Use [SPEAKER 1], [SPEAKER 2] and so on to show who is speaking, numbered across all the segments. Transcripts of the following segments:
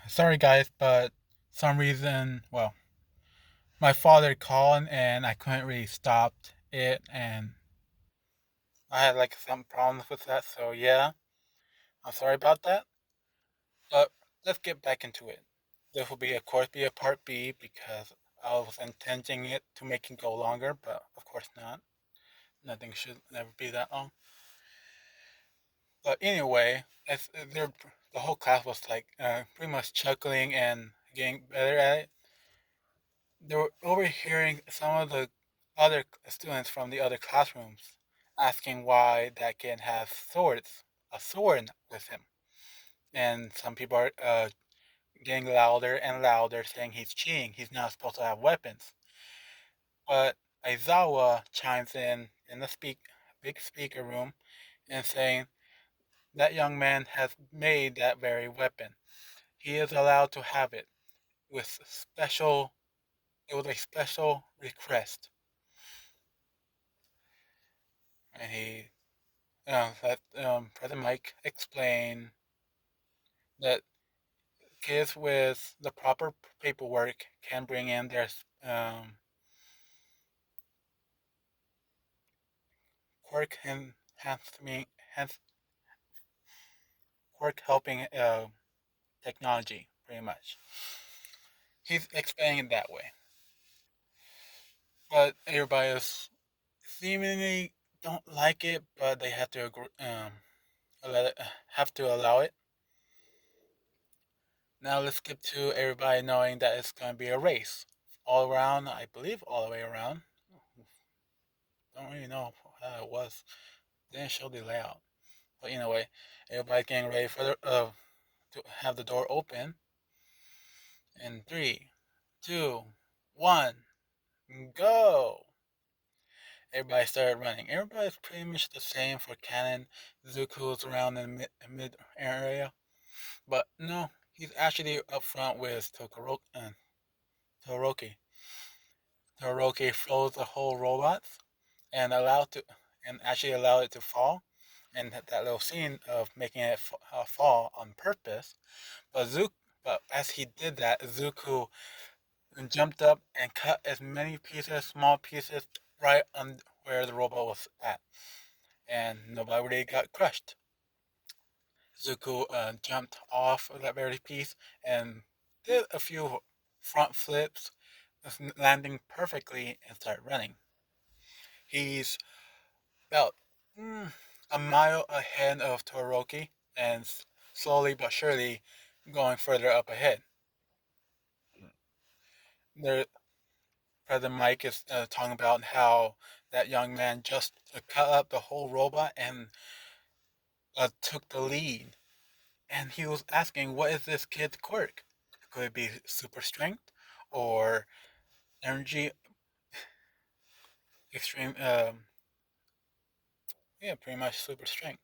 [SPEAKER 1] Sorry guys, but some reason, well, my father called and I couldn't really stop it, and I had like some problems with that. So yeah, I'm sorry about that. But let's get back into it. This will be, of course, be a part B because I was intending it to make it go longer, but of course not. Nothing should never be that long. But anyway, as the whole class was like pretty much chuckling and getting better at it. They were overhearing some of the other students from the other classrooms asking why that kid has a sword with him. And some people are getting louder and louder saying he's cheating. He's not supposed to have weapons. But Aizawa chimes in the big speaker room and saying that young man has made that very weapon. He is allowed to have it with special. It was a special request, and he let President Mike explain that kids with the proper paperwork can bring in their quirk enhancement, quirk helping technology, pretty much. He's explaining it that way, but everybody else seemingly don't like it, but they have to agree, have to allow it. Now let's skip to everybody knowing that it's going to be a race all around. I believe all the way around. Don't really know how it was. They didn't show the layout. But anyway, everybody getting ready for to have the door open. In three, two, one, go! Everybody started running. Everybody's pretty much the same for Cannon. Zuko's around in the mid area. But no, he's actually up front with Todoroki. Todoroki froze the whole robot and actually allowed it to fall. And that little scene of making it fall on purpose. But but as he did that, Zuko jumped up and cut as many pieces, small pieces, right on where the robot was at, and nobody really got crushed. Zuko jumped off of that very piece and did a few front flips, landing perfectly and started running. He's about a mile ahead of Todoroki and slowly but surely going further up ahead. There, President Mike is talking about how that young man just cut up the whole robot and took the lead. And he was asking, what is this kid's quirk? Could it be super strength or energy extreme? Yeah, pretty much super strength.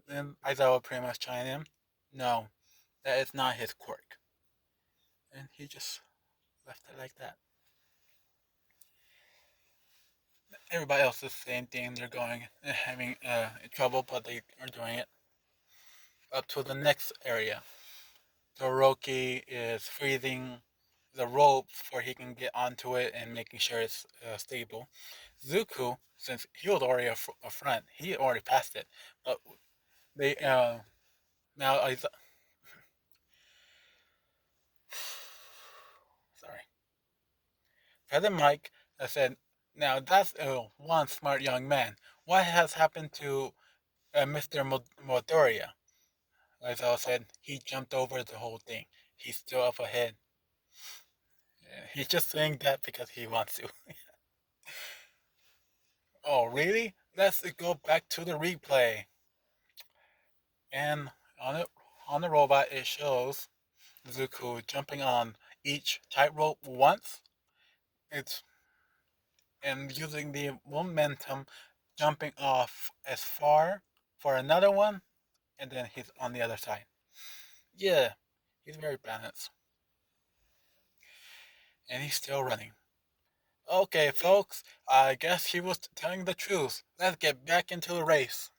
[SPEAKER 1] And Aizawa pretty much chimed in, no, that is not his quirk. And he just left it like that. Everybody else is the same thing. They're going, having trouble, but they are doing it. Up to the next area. Toroki is freezing the rope before he can get onto it and making sure it's stable. Zuko, since he was already a front, he already passed it. But they now I sorry. President Mike said, "Now that's one smart young man. What has happened to Mr. Modoria?" As I said, he jumped over the whole thing. He's still up ahead. He's just saying that because he wants to. Oh, really? Let's go back to the replay. And on the robot, it shows Zuko jumping on each tightrope once. It's and using the momentum, jumping off as far for another one, and then he's on the other side. Yeah, he's very balanced, and he's still running. Okay, folks, I guess he was telling the truth. Let's get back into the race.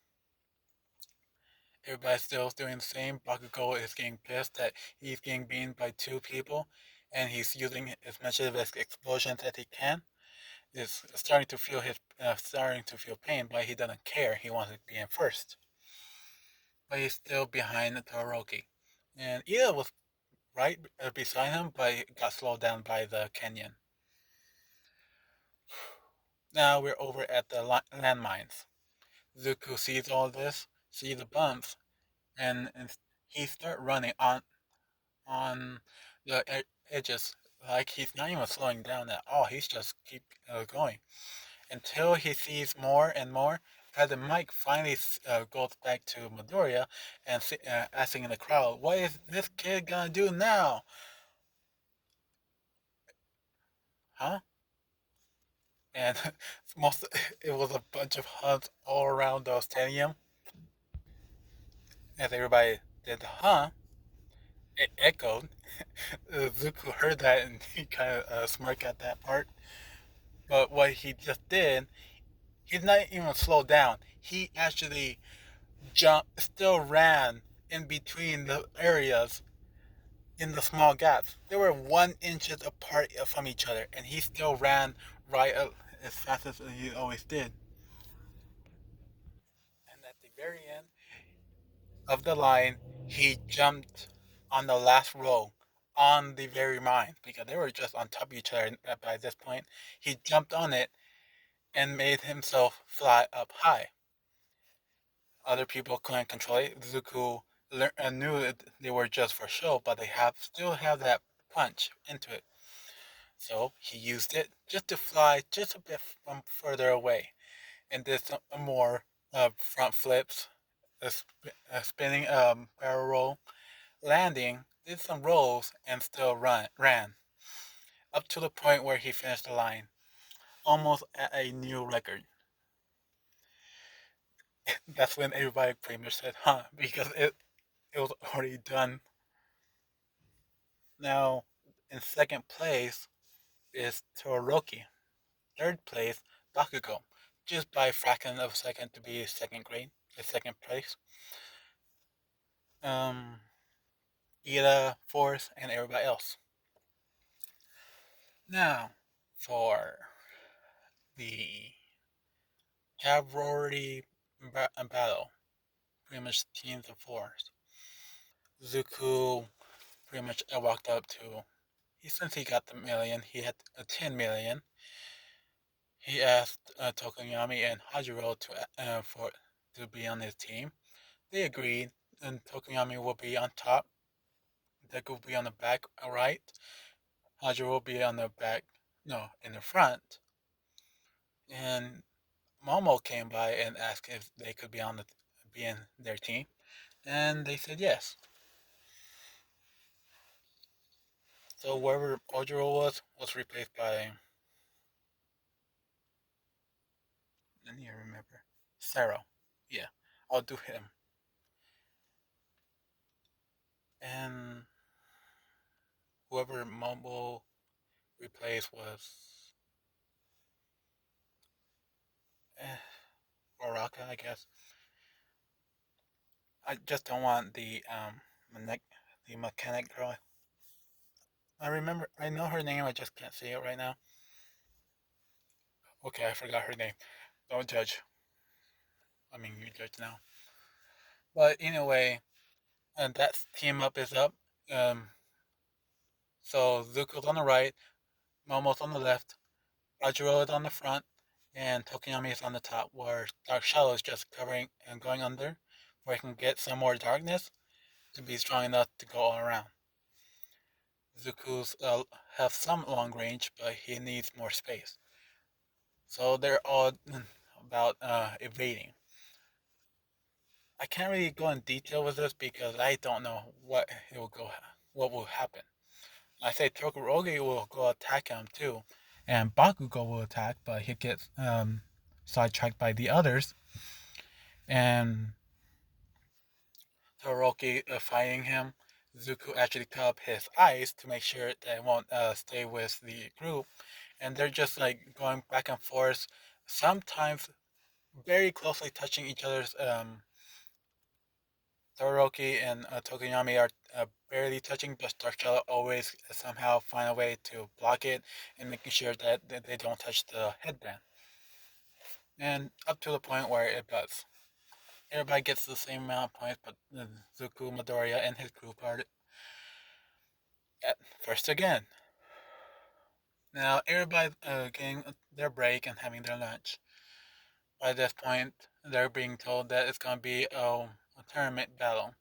[SPEAKER 1] Everybody's still doing the same. Bakugo is getting pissed that he's getting beaten by two people, and he's using as much of his explosions as he can. Is starting to feel pain, but he doesn't care. He wants to be in first, but he's still behind Todoroki. And Ida was right beside him, but he got slowed down by the canyon. Now we're over at the landmines. Zuko sees all this, sees the bumps, and he starts running on the edges. Like he's not even slowing down at all. He's just keep going until he sees more and more. As the mic finally goes back to Midoriya and asking in the crowd, "What is this kid gonna do now?" Huh? And most it was a bunch of hugs all around the stadium. As everybody did, huh? It echoed. Zuko heard that and he kind of smirked at that part. But what he just did, he's not even slowed down. He actually still ran in between the areas in the small gaps. They were 1 inches apart from each other, and he still ran right as fast as he always did. And at the very end of the line, he jumped on the last row on the very mine because they were just on top of each other by this point. He jumped on it and made himself fly up high. Other people couldn't control it. Zuko knew that they were just for show, but they still have that punch into it. So he used it just to fly just a bit from further away and did some more front flips, a spinning barrel roll, landing, did some rolls, and still ran up to the point where he finished the line, almost at a new record. That's when everybody pretty much said, huh, because it was already done. Now, in second place is Todoroki. Third place, Bakugo, just by a fraction of a second to be second place. Um, Ida, fourth, and everybody else. Now, for the cavalry battle, pretty much teams of fours. Zuko pretty much walked up to. Since he got the million, he had a 10 million. He asked Tokoyami and Hajiro to be on his team. They agreed, and Tokoyami will be on top. Deku will be on the back right. Hajiro will be on the back, no, in the front. And Momo came by and asked if they could be in their team, and they said yes. So wherever Ojiro was replaced by, I need to remember, Sero. Yeah, I'll do him. And whoever Momo replaced was eh, Baraka, I guess. I just don't want the mechanic girl. I know her name. I just can't say it right now. Okay, I forgot her name. Don't judge. I mean, you judge now. But anyway, and that team up is up. Um, so Zuko's on the right, Momo's on the left, Rajuro is on the front, and Tokiyami is on the top, where Dark Shadow is just covering and going under, where he can get some more darkness to be strong enough to go all around. Zuko's have some long range, but he needs more space. So they're all about evading. I can't really go in detail with this because I don't know what will happen. I say Tokorogi will go attack him too, and Bakugo will attack, but he gets sidetracked by the others, and Todoroki fighting him. Zuko actually cut up his eyes to make sure that it won't stay with the group, and they're just like going back and forth, sometimes very closely touching each other's Todoroki and Tokoyami are barely touching, but Darkshell always somehow find a way to block it and making sure that they don't touch the headband. And up to the point where it does. Everybody gets the same amount of points, but Zuko Midoriya and his group are at first again. Now everybody getting their break and having their lunch. By this point, they're being told that it's going to be a tournament battle.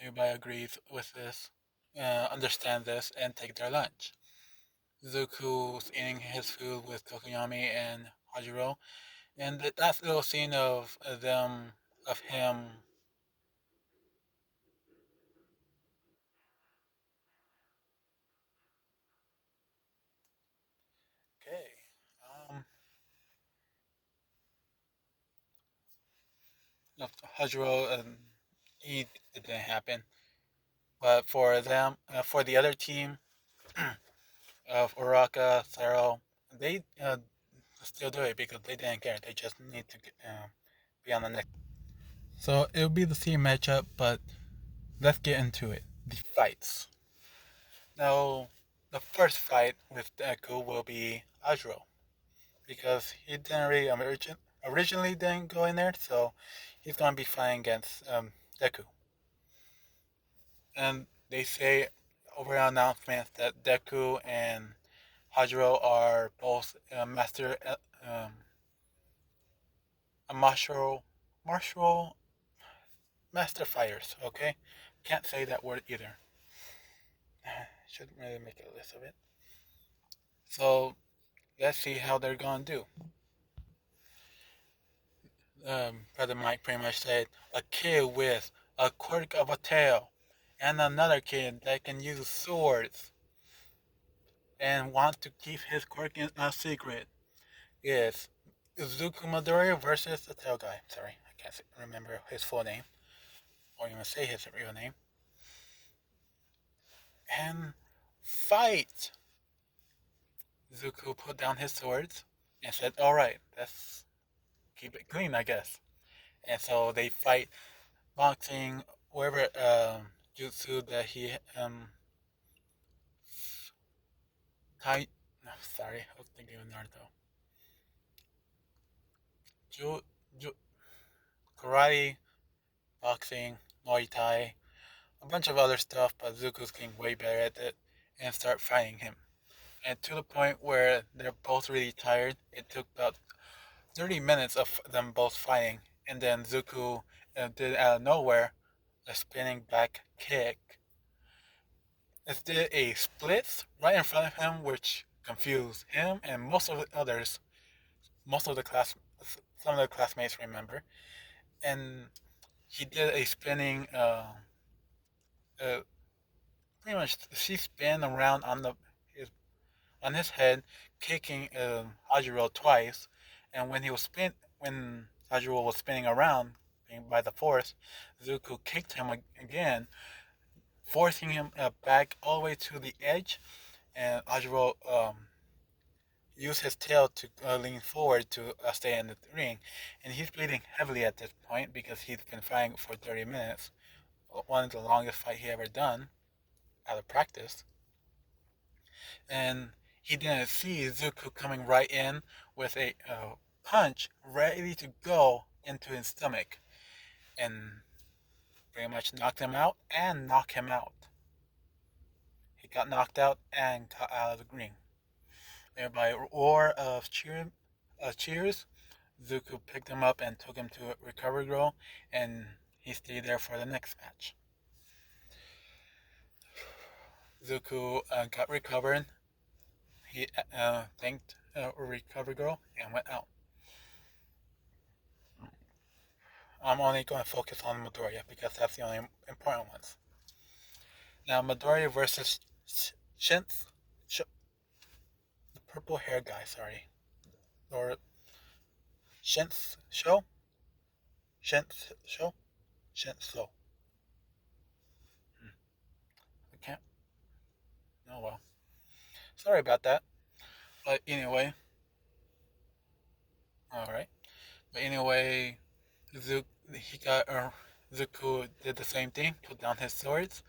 [SPEAKER 1] Everybody agrees with this, understand this, and take their lunch. Zuko's eating his food with Tokoyami and Hajiro, and that last little scene of of him. Okay, um, no, Hajiro, it didn't happen. But for them, for the other team of Uraka, Saro, they still do it because they didn't care. They just need to be on the next. So it will be the same matchup, but let's get into it. The fights. Now, the first fight with Deku will be Ajro because he didn't really originally didn't go in there, so he's gonna be fighting against Deku. And they say over an announcement that Deku and Hajiro are both martial master fighters. Okay, can't say that word either. Shouldn't really make a list of it. So let's see how they're gonna do. Brother Mike pretty much said a kid with a quirk of a tail, and another kid that can use swords and want to keep his quirk a secret is Izuku Midoriya versus the tail guy. Sorry, I can't remember his full name or even say his real name. And fight! Zuko put down his swords and said, "Alright, let's keep it clean, I guess." And so they fight, boxing, whatever jutsu that he Tai. No, sorry, I was thinking of Naruto. Ju, ju, karate, boxing, Muay Thai, a bunch of other stuff, but Zuko's getting way better at it and start fighting him. And to the point where they're both really tired, it took about 30 minutes of them both fighting, and then Zuko did out of nowhere a spinning back kick. It did a split right in front of him, which confused him and most of the others, most of the class, some of the classmates remember. And he did a spinning, uh, pretty much she spin around on his on his head, kicking Hajiro twice. And when Hajiro was spinning around by the force, Zuko kicked him again, forcing him back all the way to the edge. And Hajiro used his tail to lean forward to stay in the ring. And he's bleeding heavily at this point because he's been fighting for 30 minutes, one of the longest fight he ever done out of practice. And he didn't see Zuko coming right in with a punch ready to go into his stomach and pretty much knocked him out and knock him out. He got knocked out and got out of the ring. Everybody roar of cheers. Zuko picked him up and took him to a recovery girl, and he stayed there for the next match. Zuko got recovered. He thanked a recovery girl and went out. I'm only going to focus on Midoriya because that's the only important ones. Now, Midoriya versus Shinth, the purple hair guy, sorry. Or Shinth Show? Shinth Show? Shinth Show. I can't. Oh well. Sorry about that. But anyway, alright. But anyway, Zuko, he got Zuko did the same thing, put down his swords,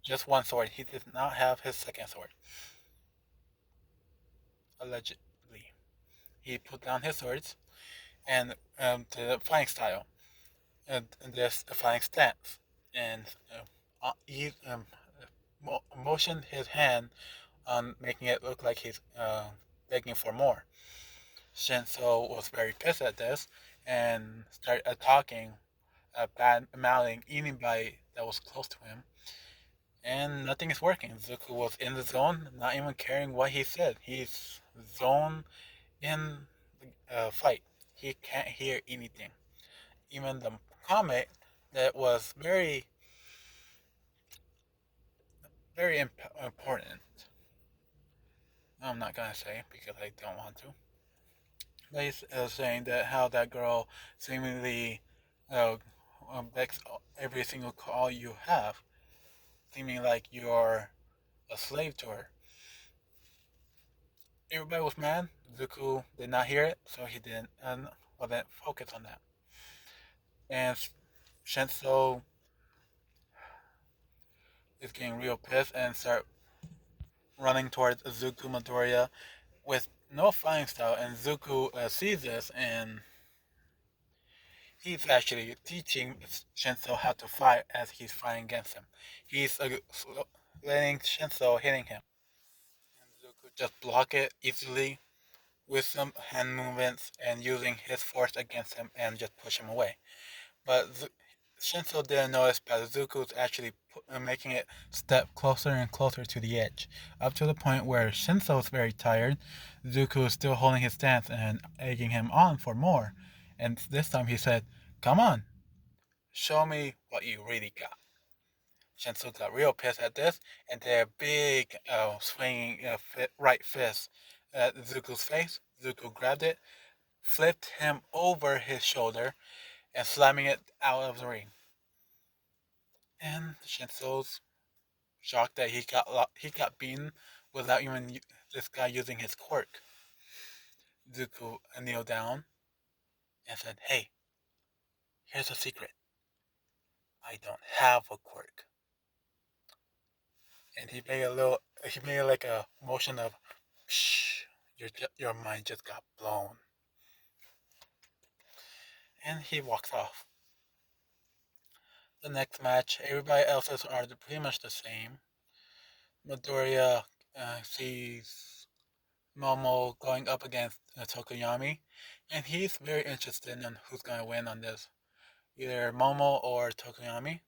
[SPEAKER 1] just one sword. He did not have his second sword. Allegedly, he put down his swords and did a fighting style, and this a fighting stance, and he motioned his hand on making it look like he's begging for more. Shinso was very pissed at this and started talking, bad mouthing anybody that was close to him. And nothing is working. Zuko was in the zone, not even caring what he said. He's zoned in the fight. He can't hear anything. Even the comet that was very, very important. I'm not gonna say because I don't want to. But he's saying that how that girl seemingly uh, begs every single call you have, seeming like you're a slave to her. Everybody was mad. Zuko did not hear it, so he didn't and wasn't focused on that. And Shinso is getting real pissed and start running towards Zuko Midoriya with no fighting style. And Zuko sees this, and he's actually teaching Shinso how to fight as he's fighting against him. He's letting Shinso hitting him, and Zuko just block it easily with some hand movements and using his force against him and just push him away. But Shinso didn't notice, but Zuko's actually making it step closer and closer to the edge, up to the point where Shinso is very tired. Zuko is still holding his stance and egging him on for more. And this time he said, "Come on, show me what you really got." Shinso got real pissed at this and did a big swinging right fist at Zuko's face. Zuko grabbed it, flipped him over his shoulder, and slamming it out of the ring. And Shinso's shocked that he got beaten without even this guy using his quirk. Zuko kneeled down and said, "Hey, here's a secret. I don't have a quirk." And he made like a motion of, "Shh, your mind just got blown." And he walks off. The next match, everybody else's are pretty much the same. Midoriya sees Momo going up against Tokoyami, and he's very interested in who's going to win on this, either Momo or Tokoyami.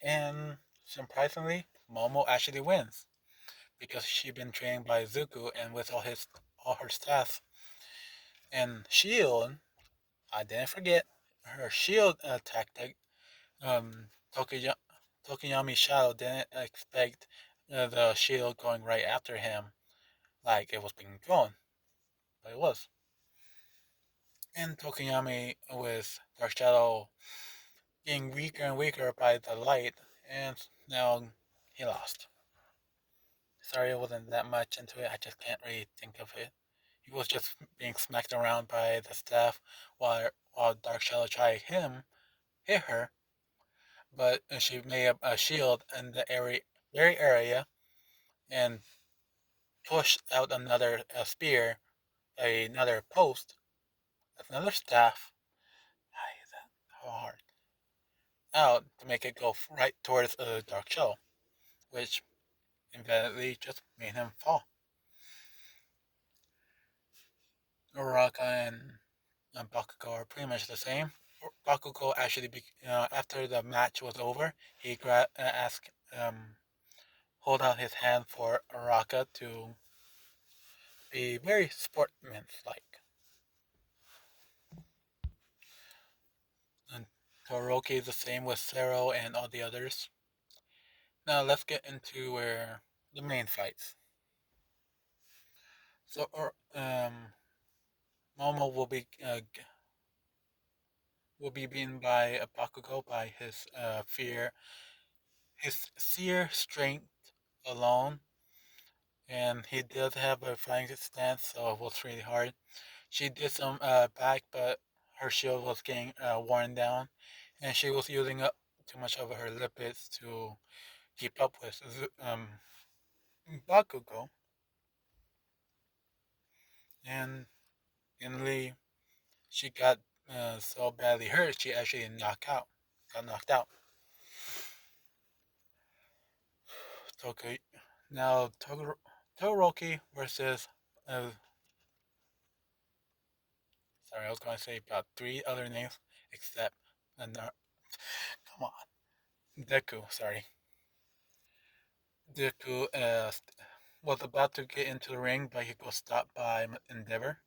[SPEAKER 1] And surprisingly, Momo actually wins because she's been trained by Zuko and with all her staff and shield. I didn't forget her shield tactic. Um, Tokoya- Tokoyami Shadow didn't expect the shield going right after him like it was being thrown, but it was. And Tokoyami with Dark Shadow getting weaker and weaker by the light, and now he lost. Sorry, it wasn't that much into it. I just can't really think of it. He was just being smacked around by the staff while Dark Shadow tried hit her, but she made a shield in the very area and pushed out another spear, another post, another staff. Why is that so hard? Out to make it go right towards Dark Shadow, which immediately just made him fall. Uraraka and Bakugo are pretty much the same. Bakugo actually, after the match was over, he asked, hold out his hand for Uraraka to be very sportsmanlike. And Toroki is the same with Sero and all the others. Now let's get into where the main fights. So, Momo will be beaten by Bakugo by his sheer strength alone, and he does have a flying stance, so it was really hard. She did some back, but her shield was getting worn down, and she was using up too much of her lipids to keep up with Bakugo, and finally she got so badly hurt she actually got knocked out. Toku, now Todoroki versus sorry, I was going to say about three other names except come on, Deku. Sorry, Deku was about to get into the ring, but he was stopped by Endeavor.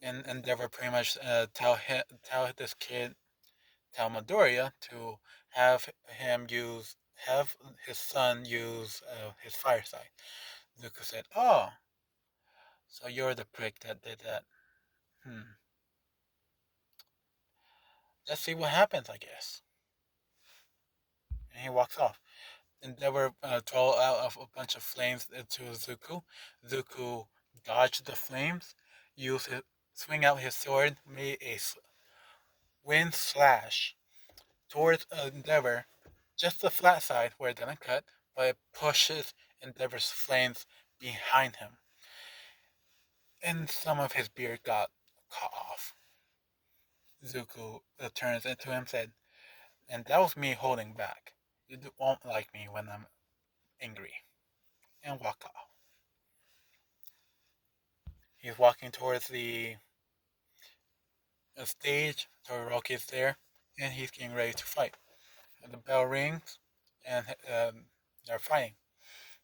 [SPEAKER 1] And Endeavor pretty much tell this kid, tell Midoriya to have him use have his son use his fire side. Zuko said, "Oh, so you're the prick that did that. Hmm. Let's see what happens, I guess." And he walks off. Endeavor throw out a bunch of flames into Zuko. Zuko dodged the flames, used his swing out his sword, made a wind slash towards Endeavor, just the flat side where it didn't cut, but it pushes Endeavor's flames behind him, and some of his beard got cut off. Zuko turns into him and said, "And that was me holding back. You won't like me when I'm angry," and walk off. He's walking towards the stage. Todoroki's there, and he's getting ready to fight. And the bell rings, and they're fighting.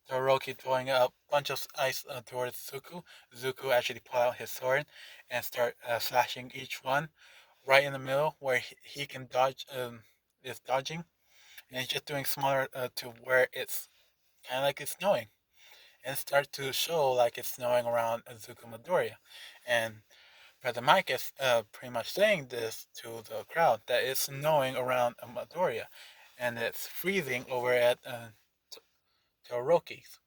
[SPEAKER 1] Todoroki throwing a bunch of ice towards Zuko. Zuko actually pull out his sword and start slashing each one right in the middle where he can dodge. Is dodging, and he's just doing smaller to where it's kind of like it's snowing, and start to show like it's snowing around Zuko Midoriya. And Brother Mike is pretty much saying this to the crowd that it's snowing around Midoriya, and it's freezing over at Todoroki's.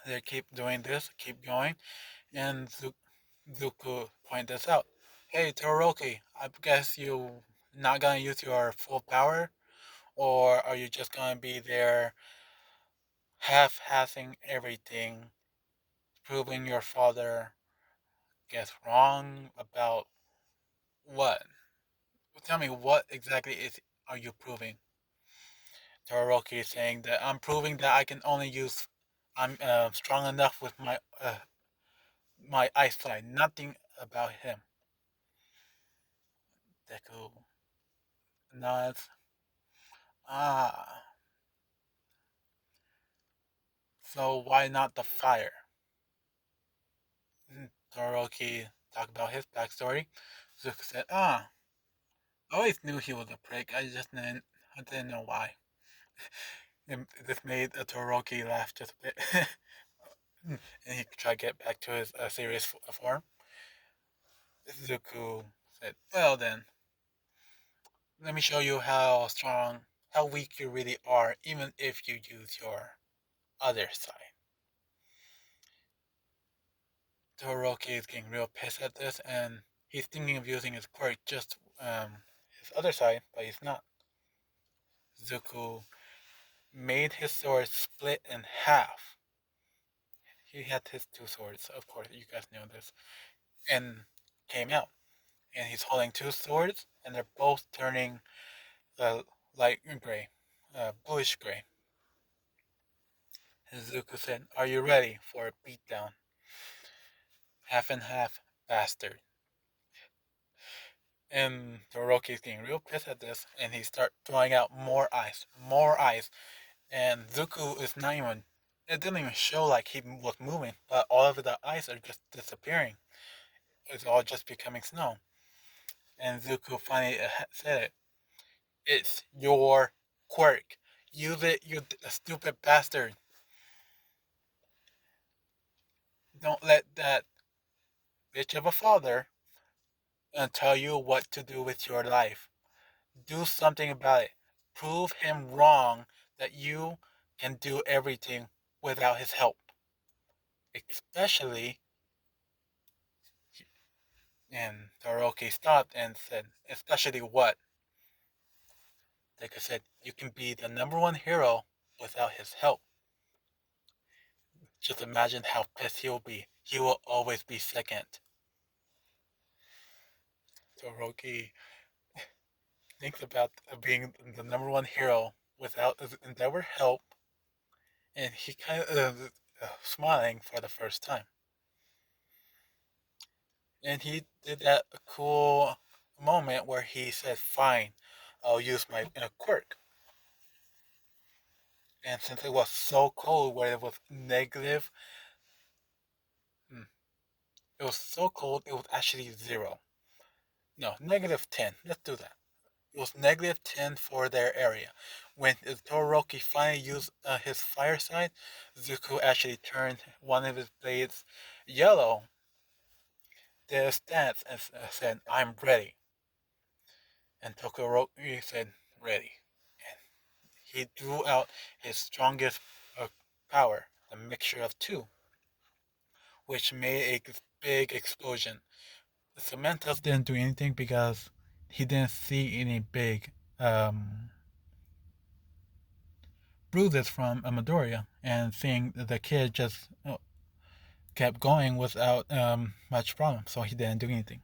[SPEAKER 1] They keep doing this, keep going, and Zuko point this out. Hey, Todoroki, I guess you not gonna use your full power, or are you just gonna be there half-assing everything, proving your father gets wrong about what? Tell me what exactly is are you proving? Todoroki is saying that I'm proving that I can only use. I'm strong enough with my eyesight. Nothing about him. Deku nods. Ah, so why not the fire? Todoroki talked about his backstory. Zuko said, "Ah, I always knew he was a prick. I didn't know why." And this made Todoroki laugh just a bit, and he tried to get back to his serious form. Zuko said, "Well then, let me show you how weak you really are, even if you use your other side." Todoroki is getting real pissed at this, and he's thinking of using his quirk, just his other side, but he's not. Zuko made his sword split in half. He had his two swords, of course, you guys know this, and came out. And he's holding two swords, and they're both turning uh, light gray, bluish gray. And Zuko said, "Are you ready for a beatdown? Half and half, bastard." And Todoroki's getting real pissed at this, and he starts throwing out more ice. And Zuko is not even, it didn't even show like he was moving, but all of the ice are just disappearing. It's all just becoming snow. And Zuko finally said it. "It's your quirk. Use it, you stupid bastard. Don't let that bitch of a father tell you what to do with your life. Do something about it. Prove him wrong that you can do everything without his help. Especially And Todoroki stopped and said, especially what? Deku said, you can be the number one hero without his help. Just imagine how pissed he'll be. He will always be second. Todoroki thinks about being the number one hero without Endeavor help, and he kind of smiling for the first time. And he did that cool moment where he said, "Fine, I'll use my quirk." And since it was so cold, where it was negative, hmm, it was so cold, it was actually 0. No, -10. Let's do that. It was -10 for their area. When Todoroki finally used his fire side, Zuko actually turned one of his blades yellow, did a stance, and said, "I'm ready." And Todoroki said, "Ready." And he drew out his strongest power, a mixture of two, which made a big explosion. Cementos didn't do anything because he didn't see any big bruises from Midoriya, and seeing the kid just kept going without much problem, so he didn't do anything.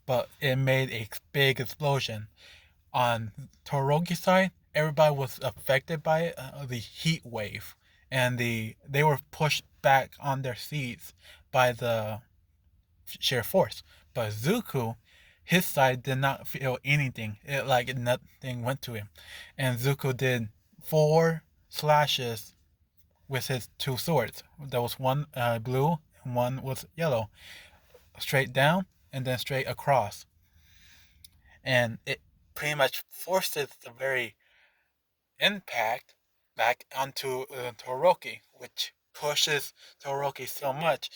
[SPEAKER 1] But it made a big explosion. On Toroki's side, everybody was affected by the heat wave, and they were pushed back on their seats by the sheer force. But Zuko, his side did not feel anything. It like nothing went to him, and Zuko did 4 slashes with his two swords. There was one blue and one was yellow, straight down and then straight across, and it pretty much forces the very impact back onto Toroki, which pushes Toroki so much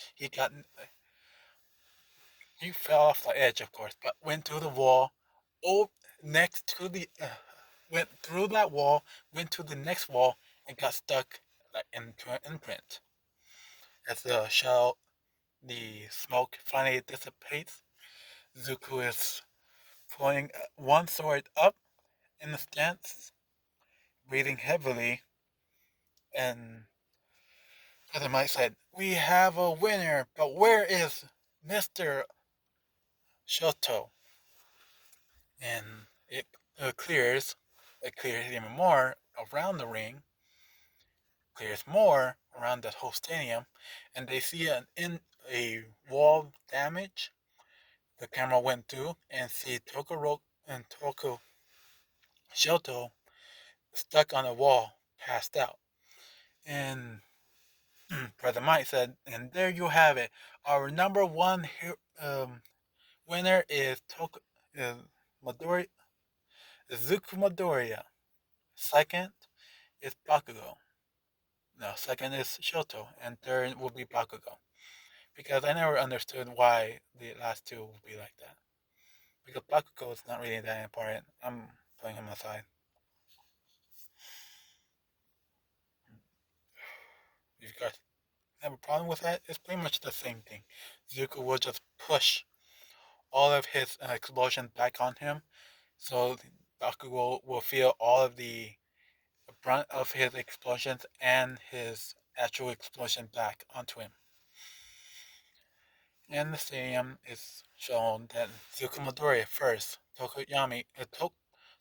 [SPEAKER 1] he fell off the edge, of course, but went to the wall, oh, next to the went through that wall, went to the next wall, and got stuck like into an imprint. As the smoke finally dissipates, Zuko is pulling one sword up in the stance, breathing heavily, and Brother Mike said, "We have a winner, but where is Mr. Shoto?" And it clears even more around the ring, clears more around the whole stadium, and they see a wall damage. The camera went through and see Tokoro and Toko Shoto stuck on a wall, passed out. And Brother Mike said, and there you have it. Our number one winner is Midori, Izuku Midoriya. Second is Bakugo. No, second is Shoto, and third will be Bakugo. Because I never understood why the last two would be like that. Because Bakugo is not really that important. I'm putting him aside. If you guys have a problem with that, it's pretty much the same thing. Zuko will just push all of his explosions back on him, so Bakugo will feel all of the brunt of his explosions and his actual explosion back onto him. In the stadium is shown that Zuko Midoriya first,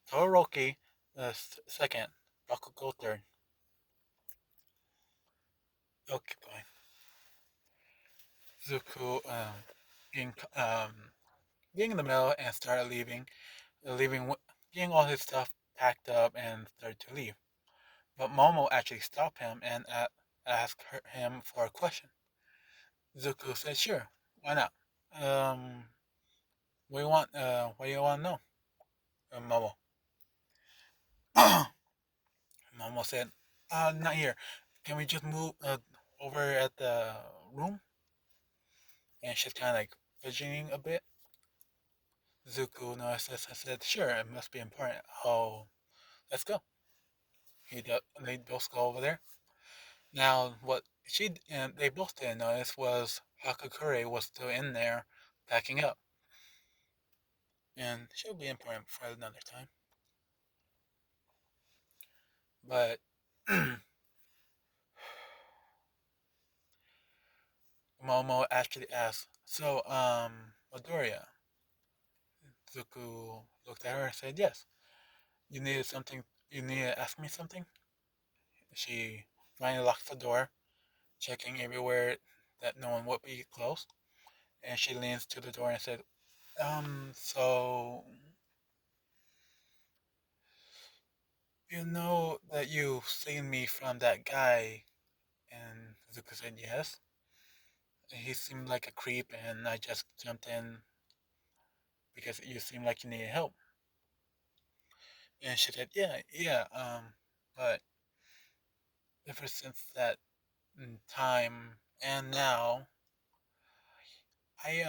[SPEAKER 1] Todoroki second, Bakugo third. Okay, fine. Zuko getting, getting in the middle and started leaving, getting all his stuff packed up and started to leave. But Momo actually stopped him and asked him for a question. Zuko said, "Sure, why not? Um, what do you want to know?" Momo. Momo said, "Not here. Can we just move over at the room?" And she's kind of like fidgeting a bit. Zuko noticed this and said, "Sure, it must be important. Oh, let's go." They both go over there. Now, what she and they both didn't notice was Hakakure was still in there packing up, and she'll be important for another time. But Momo actually asked, "So, Midoriya." Zuko looked at her and said, "Yes, you needed something. You needed to ask me something." She finally locked the door, checking everywhere that no one would be close, and she leans to the door and said, So you know that you've seen me from that guy?" And Zuko said, "Yes." He seemed like a creep, and I just jumped in because you seemed like you needed help. And she said, "Yeah, yeah, but ever since that time and now, I